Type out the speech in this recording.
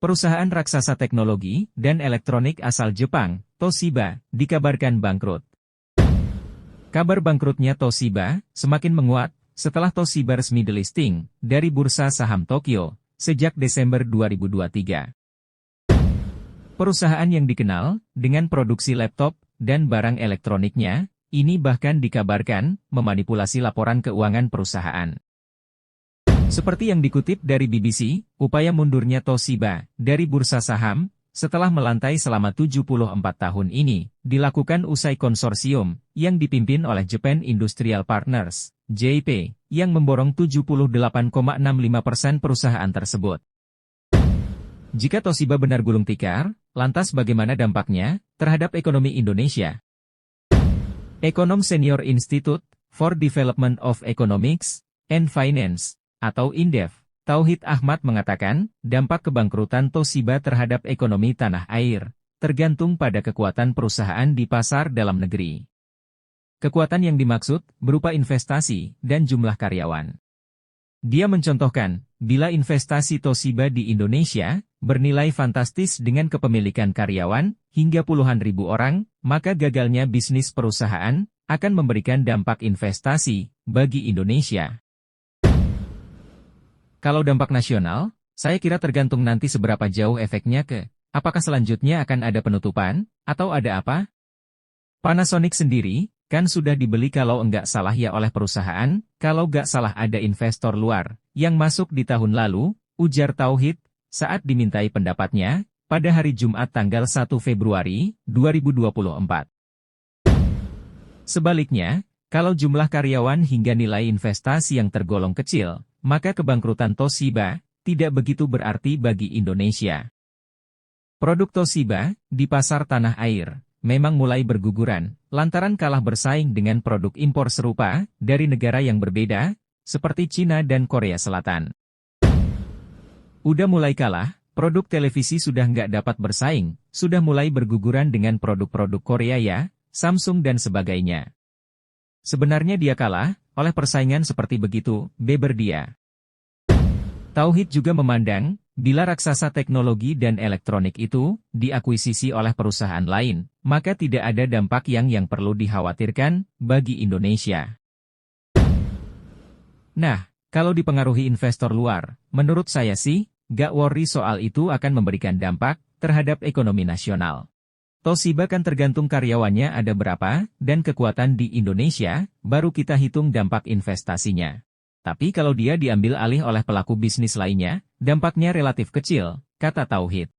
Perusahaan raksasa teknologi dan elektronik asal Jepang, Toshiba, dikabarkan bangkrut. Kabar bangkrutnya Toshiba semakin menguat setelah Toshiba resmi delisting dari Bursa Saham Tokyo sejak Desember 2023. Perusahaan yang dikenal dengan produksi laptop dan barang elektroniknya, ini bahkan dikabarkan memanipulasi laporan keuangan perusahaan. Seperti yang dikutip dari BBC, upaya mundurnya Toshiba dari bursa saham setelah melantai selama 74 tahun ini dilakukan usai konsorsium yang dipimpin oleh Japan Industrial Partners (JIP) yang memborong 78,65% perusahaan tersebut. Jika Toshiba benar gulung tikar, lantas bagaimana dampaknya terhadap ekonomi Indonesia? Ekonom Senior Institute for Development of Economics and Finance atau INDEF, Tauhid Ahmad mengatakan, dampak kebangkrutan Toshiba terhadap ekonomi tanah air tergantung pada kekuatan perusahaan di pasar dalam negeri. Kekuatan yang dimaksud berupa investasi dan jumlah karyawan. Dia mencontohkan, bila investasi Toshiba di Indonesia bernilai fantastis dengan kepemilikan karyawan hingga puluhan ribu orang, maka gagalnya bisnis perusahaan akan memberikan dampak investasi bagi Indonesia. Kalau dampak nasional, saya kira tergantung nanti seberapa jauh efeknya apakah selanjutnya akan ada penutupan, atau ada apa? Panasonic sendiri, kan sudah dibeli kalau enggak salah ya oleh perusahaan, kalau enggak salah ada investor luar, yang masuk di tahun lalu, ujar Tauhid, saat dimintai pendapatnya, pada hari Jumat tanggal 1 Februari 2024. Sebaliknya, kalau jumlah karyawan hingga nilai investasi yang tergolong kecil, maka kebangkrutan Toshiba tidak begitu berarti bagi Indonesia. Produk Toshiba di pasar tanah air memang mulai berguguran lantaran kalah bersaing dengan produk impor serupa dari negara yang berbeda, seperti Cina dan Korea Selatan. Udah mulai kalah, produk televisi sudah nggak dapat bersaing, sudah mulai berguguran dengan produk-produk Korea ya, Samsung dan sebagainya. Sebenarnya dia kalah oleh persaingan seperti begitu, beber dia. Tauhid juga memandang, bila raksasa teknologi dan elektronik itu diakuisisi oleh perusahaan lain, maka tidak ada dampak yang perlu dikhawatirkan bagi Indonesia. Nah, kalau dipengaruhi investor luar, menurut saya sih, gak worry soal itu akan memberikan dampak terhadap ekonomi nasional. Toshiba kan tergantung karyawannya ada berapa, dan kekuatan di Indonesia, baru kita hitung dampak investasinya. Tapi kalau dia diambil alih oleh pelaku bisnis lainnya, dampaknya relatif kecil, kata Tauhid.